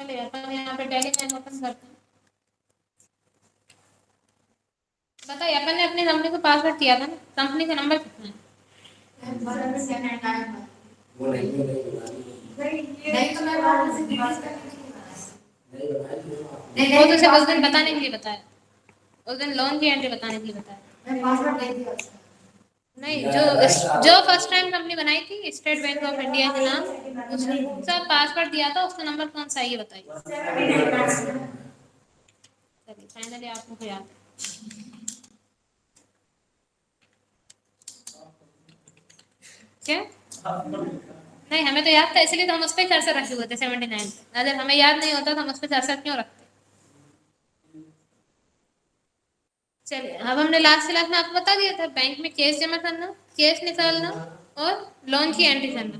चलिए अपन यहाँ पे टैली लाइन ओपन करते हैं। बताइए अपन ने अपनी कंपनी को पासवर्ड किया था ना, कंपनी का नंबर कितना है? वो तो सिर्फ उस दिन बताने के लिए बताया, उस दिन लोन की एंट्री बताने के लिए बताया। नहीं, जो फर्स्ट टाइम कंपनी बनाई थी स्टेट बैंक ऑफ इंडिया के नाम, उसका पासवर्ड दिया था, उसका नंबर कौन सा है ये बताइए। चलिए फाइनली आपको याद है। क्या? नहीं, हमें तो याद था, इसलिए तो हम उस पर कर्सर रखे हुए थे 79। अगर हमें याद नहीं होता तो हम उस पर कर्सर क्यों रखते? चलिए अब हमने लास्ट क्लास में आपको बता दिया था बैंक में कैश जमा करना, कैश निकालना और लोन की एंट्री करना।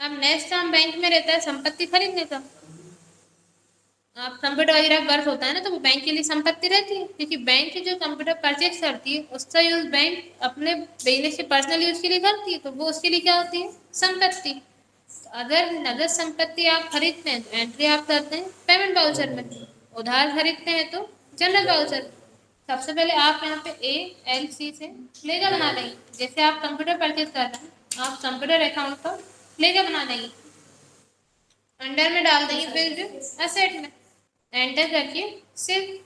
अब नेक्स्ट काम बैंक में रहता है संपत्ति खरीदने का। आप कंप्यूटर वगैरह वर्क होता है ना, तो वो बैंक के लिए संपत्ति रहती है, क्योंकि बैंक जो कंप्यूटर परचेज करती है उसका यूज बैंक अपने बिजनेस के पर्सनल यूज के लिए करती है, तो वो उसके लिए क्या होती है? संपत्ति। तो अगर नगद संपत्ति आप खरीदते हैं तो एंट्री आप करते हैं पेमेंट वाउचर में, उधार खरीदते हैं तो जनरल वाउचर। सबसे पहले आप यहाँ पे ALC से लेजर बना लेंगे। जैसे आप कंप्यूटर परचेज कर रहे हैं, आप कंप्यूटर अकाउंट पर लेजर बना लेंगे, अंडर में डाल देंगे फिक्स्ड एसेट में, एंटर करके सेव।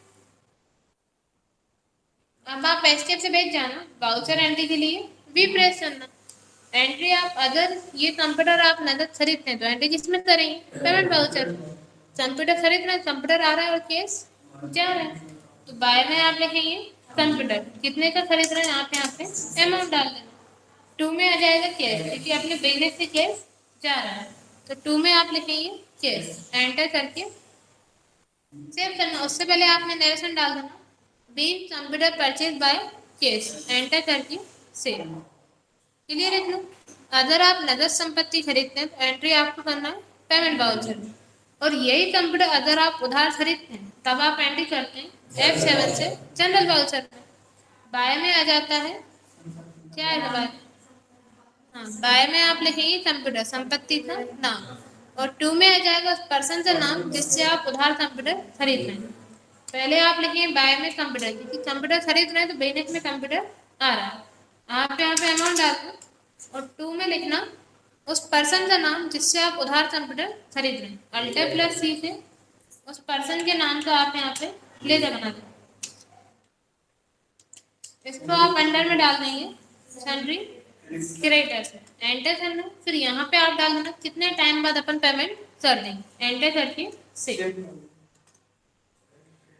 अब आप एस्केप से बैठ जाना, वाउचर एंट्री के लिए भी प्रेस करना। एंट्री आप अगर ये कंप्यूटर आप नगद खरीदते हैं तो एंट्री किसमें करेंगे? Payment voucher. कंप्यूटर खरीद रहे हैं, कंप्यूटर आ रहा है और केस जा रहा है, तो बाय में आप लिखेंगे कंप्यूटर कितने का खरीद रहे हैं, आप यहाँ पे अमाउंट डाल देना। टू में आ जाएगा कैश, क्योंकि अपने बिजनेस से कैश जा रहा है, तो टू में आप लिखेंगे कैश, एंटर करके सेव करना। उससे पहले आपने नरेशन डाल देना, being computer purchase by cash, enter करके सेव। क्लियर है इतना? अगर आप नगद संपत्ति खरीदते हैं तो एंट्री आपको करना है पेमेंट वाउचर में, और यही कंप्यूटर अगर आप उधार खरीदते हैं तब आप एंट्री करते हैं F7 से जनरल वाउचर में। बाय में आ जाता है, क्या है बाय? हाँ, बाय में आप लिखेंगे कंप्यूटर संपत्ति का नाम, और टू में आ जाएगा उस पर्सन का नाम जिससे आप उधार कंप्यूटर खरीद रहे हैं। पहले आप लिखेंगे बाय में कंप्यूटर, क्योंकि कंप्यूटर खरीद रहे हैं तो बिजनेस में कंप्यूटर आ रहा है। आप यहाँ पे अमाउंट डालना, और टू में लिखना उस पर्सन का नाम जिससे आप उधार कंप्यूटर खरीद रहे हैं। Alt+C से उस पर्सन के नाम का आप यहाँ पे लेजर बना दें, इसको आप अंडर में डाल देंगे सन्ड्री क्रेडिटर्स में, एंटर करना। फिर यहाँ पे आप डाल देना कितने टाइम बाद अपन पेमेंट कर देंगे, एंटर करके सेव।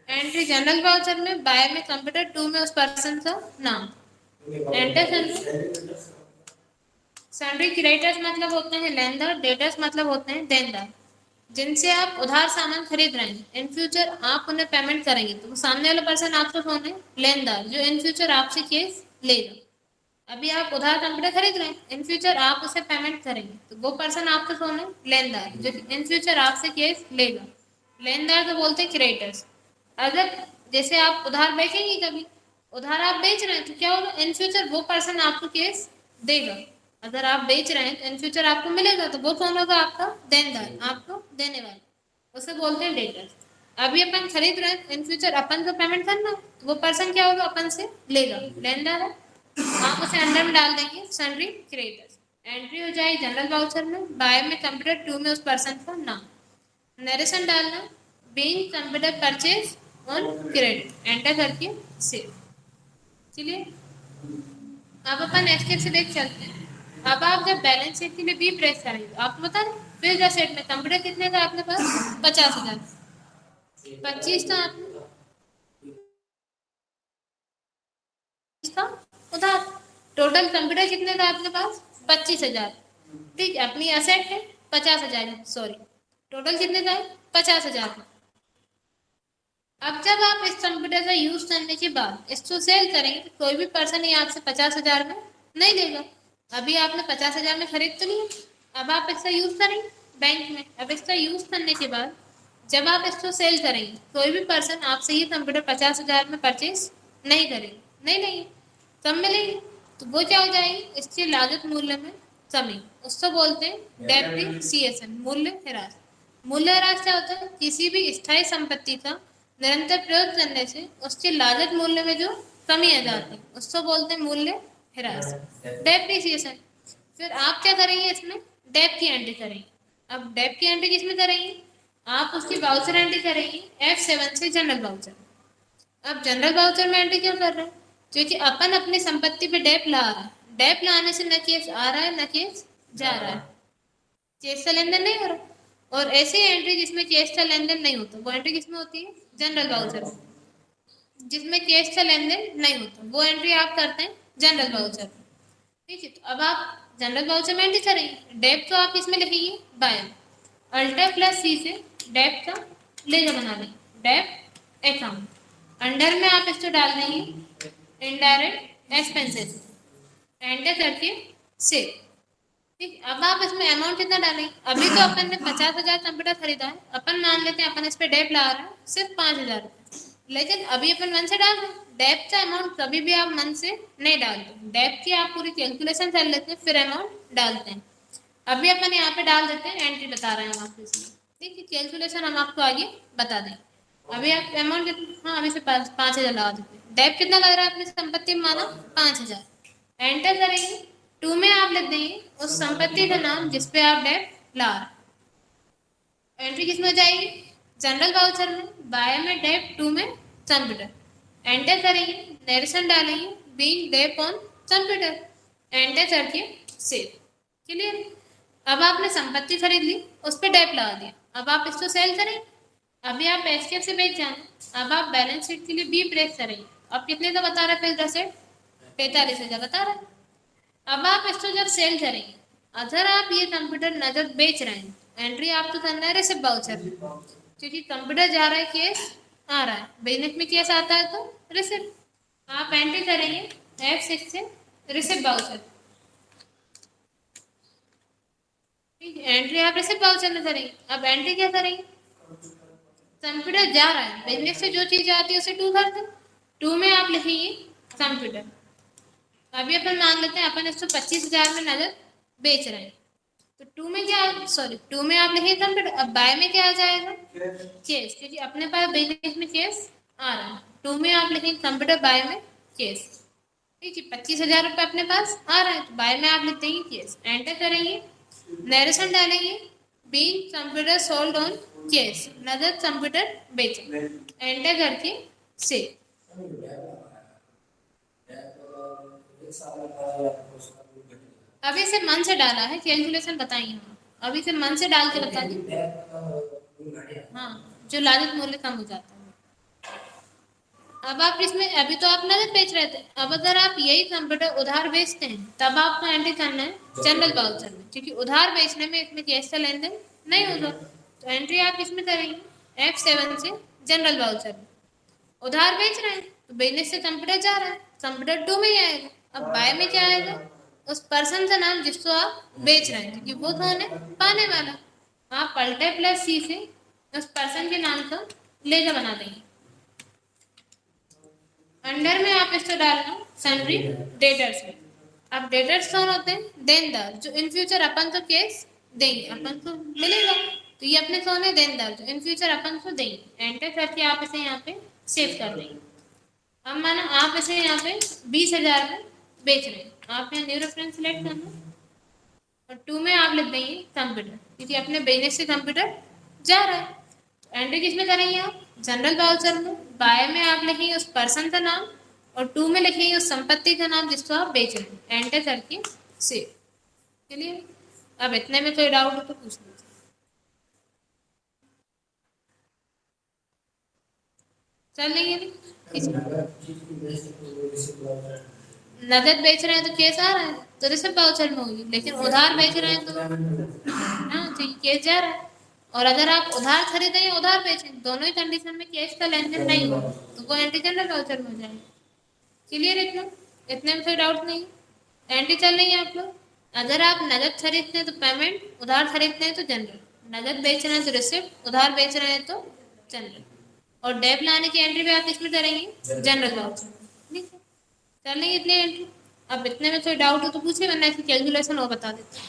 एंट्री जनरल वाउचर में, बाय में कंप्यूटर, टू में उस पर्सन का नाम, एंटर करना। सन्ड्री क्रेडिटर्स मतलब होते हैं लेनदार, डेटर्स मतलब होते हैं देनदार, जिनसे आप उधार सामान खरीद रहे हैं। इन फ्यूचर आप उन्हें पेमेंट करेंगे तो सामने वाला पर्सन आपको कौन है? लेनदार, जो इन फ्यूचर आपसे केस लेगा। अभी आप उधार कंप्यूटर खरीद रहे हैं, इन फ्यूचर आप उसे पेमेंट करेंगे तो वो पर्सन आपका कौन है? लेनदार, जो इन फ्यूचर आपसे केस लेगा। लेनदार को बोलते हैं क्रेडिटर्स। अगर जैसे आप उधार बेचेंगे, कभी उधार आप बेच रहे हैं तो क्या होगा? इन फ्यूचर वो पर्सन आपको केस देगा। अगर आप बेच रहे हैं तो इन फ्यूचर आपको मिलेगा, तो वो कौन होगा? आपका देनदार, आपको देने वाला, उसे बोलते हैं डेटर। अभी अपन खरीद रहे हैं, इन फ्यूचर अपन को पेमेंट करना, तो वो पर्सन क्या होगा? अपन से लेगा, लेनदार है, आप उसे अंडर में डाल देंगे सन्ड्री क्रेडिटर्स। एंट्री हो जाएगी जनरल वाउचर में, बाय में कंप्यूटर, टू में उस पर्सन का नाम, नरेशन डालना being computer purchase on credit, enter करके सेव। चलिए अब अपन एस्केप से देख चलते हैं। अब आप जब बैलेंस शीट के लिए बी प्रेस करेंगे तो आपको बता दें फिर एसेट में कंप्यूटर कितने का आपके पास? 50,000। 25 का आपने उधार, टोटल कंप्यूटर कितने का आपके पास? 25,000। ठीक है, अपनी एसेट है 50,000, सॉरी टोटल कितने का है? 50,000 का। अब जब आप इस कंप्यूटर का यूज करने के बाद इसको सेल करेंगे तो कोई भी पर्सन ये आपसे 50,000 में नहीं लेगा। अभी आपने 50,000 में खरीद तो लिया, अब आप इसका यूज करेंगे बैंक में। अब इसका यूज करने के बाद जब आप इसको सेल करेंगे, कोई भी पर्सन आपसे ये कंप्यूटर 50,000 में परचेज नहीं करेंगे, नहीं लेंगे, कम मिलेगी, तो वो क्या हो जाएगी? इसके लागत मूल्य में कमी, उसको बोलते हैं डेप्रिसिएशन, मूल्य ह्रास। मूल्यह्रास क्या होता है? किसी भी स्थायी संपत्ति का निरंतर प्रयोग करने से उसके लागत मूल्य में जो कमी आ जाती है उसको बोलते हैं मूल्य ह्रास, डेप्रिसिएशन। फिर आप क्या करेंगे इसमें? डेप की एंट्री करेंगे। अब डेप की एंट्री किसमें करेंगे? आप उसकी वाउचर एंट्री करेंगे F7 से जनरल वाउचर। अब जनरल वाउचर में एंट्री क्यों कर रहे हैं? क्योंकि अपन अपनी संपत्ति पे डेप ला रहा है, डेप लाने से न केस आ रहा है न केस जा रहा है, केस का लेन देन नहीं हो रहा। और ऐसी एंट्री जिसमें केस का लेन देन नहीं होता वो एंट्री किसमें होती है? जनरल वाउचर में। जिसमें केस का लेन देन नहीं होता वो एंट्री आप करते हैं जनरल वाउचर में। ठीक है, तो अब आप जनरल वाउचर में एंट्री करेंगे, डेप तो आप इसमें लिखेंगे बाय अल्टर प्लस सी से डेप का लेजर बना लेंगे, डेप अकाउंट। अंडर में आप इसको डाल देंगे इनडायरेक्ट एक्सपेंसेस, एंटर करके सेव। ठीक, अब आप इसमें अमाउंट कितना डालेंगे? अभी तो अपन ने 50,000 कंप्यूटर खरीदा है, अपन मान लेते हैं अपन इस पे डेप ला रहे हैं सिर्फ 5,000 रुपये, लेकिन अभी अपन मन से डाल रहे हैं। डेप का अमाउंट कभी भी आप मन से नहीं डालते, डेप की आप पूरी कैलकुलेशन कर लेते हैं फिर अमाउंट डालते हैं। अभी अपन यहाँ पे डाल देते हैं, एंट्री बता रहे हैं हम आपको इसलिए। ठीक है, कैलकुलेशन हम आपको आगे बता दें। अभी आप अमाउंट कितना, हाँ अभी से 5,000 लगा देते हैं। डेप कितना लग रहा है अपनी संपत्ति में? माना 5,000, एंटर करेंगे। टू में आप लिख देंगे उस संपत्ति का नाम जिसपे आप डेप ला रहे। एंट्री किसमें हो जाएगी? जनरल वाउचर में, बाय में डेप, टू में कंप्यूटर। एंटर करेंगे, नरेशन डालेंगे being dep on computer, enter करके सेव। क्लियर? अब आपने संपत्ति खरीद ली, उस पर डेप लगा दिया, अब आप इसको सेल करें। अभी आप एस्केप से बेच जाए, अब आप बैलेंस शीट के लिए बी प्रेस करेंगे। अब कितने का बता रहा है फिर सेट? 45,000 बता रहा है। अब आप इसको जब सेल करेंगे, अगर आप ये कंप्यूटर नगद बेच रहे हैं, एंट्री आपको करना है रिसिप्ट वाउचर में, क्योंकि कंप्यूटर जा रहा है केस आ रहा है, बिजनेस में केस आता है तो रिसिप्ट। आप एंट्री करेंगे F6 से रिसिप्ट वाउचर। ठीक है, एंट्री आप रिसिप्ट वाउचर में करेंगे। अब एंट्री क्या करेंगे? कंप्यूटर जा रहा है, बिजनेस से जो चीज आती है उसे टू करते हैं, टू में आप लिखेंगे कंप्यूटर। अभी अपन मान लेते हैं अपन इसको 25,000 में नजर बेच रहे हैं, तो टू में क्या, सॉरी टू में आप लिखेंगे कंप्यूटर। अब बाय में क्या आ जाएगा? केस, क्योंकि अपने पास बिजनेस में केस आ रहा है, टू में आप लिखेंगे कंप्यूटर, बाय में केस। ठीक है, 25,000 रुपये अपने पास आ रहा है तो बाय में आप लिख देंगे केस, एंटर करेंगे, नरेशन डालेंगे being computer sold on case, नगद कंप्यूटर बेचे, एंटर करके सेव। अभी से मन से डाला है, कैलकुलेशन बताइए हम अभी से मन से डाल के बता दी। हाँ, जो लागत मूल्य कम हो जाता है। अब आप इसमें, अभी तो आप नगद बेच रहे थे, अब अगर आप यही कंप्यूटर उधार बेचते हैं तब आपको एंट्री करना है जनरल वाउचर में, क्योंकि उधार बेचने में इसमें कैश का लेन देन नहीं होगा, तो एंट्री आप इसमें करेंगे F7 से जनरल वाउचर में। उधार बेच रहे हैं तो बिजनेस से कंप्यूटर जा रहा है, कंप्यूटर टू में ही आएगा। अब बाय में क्या आएगा? उस पर्सन का नाम जिसको आप बेच रहे हैं, क्योंकि वो कौन है? पाने वाला। आप अल्टर प्लस सी से उस पर्सन के नाम का लेजर बना देंगे। अंडर में आप इसको डालना सन्ड्री डेटर्स में। अब डेटर्स कौन होते हैं? देनदार, जो इन फ्यूचर अपन को केस देंगे, अपन को मिलेगा, तो ये अपने कौन है? देनदार, जो इन फ्यूचर अपन को देंगे। एंटर करके आप इसे यहाँ पे सेव कर देंगे। अब माना आप इसे यहाँ पे 20,000 में बेच रहे हैं, आप यहाँ न्यू रेफरेंस सिलेक्ट करना और टू में आप लिख देंगे कंप्यूटर, क्योंकि अपने बिजनेस से कंप्यूटर जा रहा है। एंट्री किस में करेंगे आप? जनरल वाउचर में। बाय में आप लिखेंगे उस पर्सन का नाम और टू में लिखेंगे उस संपत्ति का नाम जिसको आप बेच रहे हैं, एंटर करके सेव। चलिए, अब इतने में कोई डाउट हो तो पूछ लीजिए। चल लेंगे नगद बेच रहे हैं तो केस आ रहा है तो रिसिप्ट वाउचर में होगी, लेकिन उधार बेच रहे हैं तो हाँ तो केस जा रहा है। और अगर आप उधार खरीदें या उधार बेचें, दोनों ही कंडीशन में कैश का लेन देन नहीं हो तो वो एंट्री जनरल वाउचर में हो जाएगी। क्लियर? इतने में कोई डाउट नहीं। एंट्री चल रही है आप लोग। अगर आप नगद खरीदते हैं तो पेमेंट, उधार खरीदते हैं तो जनरल, नगद बेच रहे हैं तो रिसिप्ट, उधार बेच रहे हैं तो जनरल, और डेप लाने की एंट्री भी आप इसमें करेंगे जनरल वाउचर। ठीक है, चल लेंगे इतने एंट्री। अब इतने में कोई डाउट हो तो पूछिए, वरना इसकी कैलकुलेशन और बता देते हैं।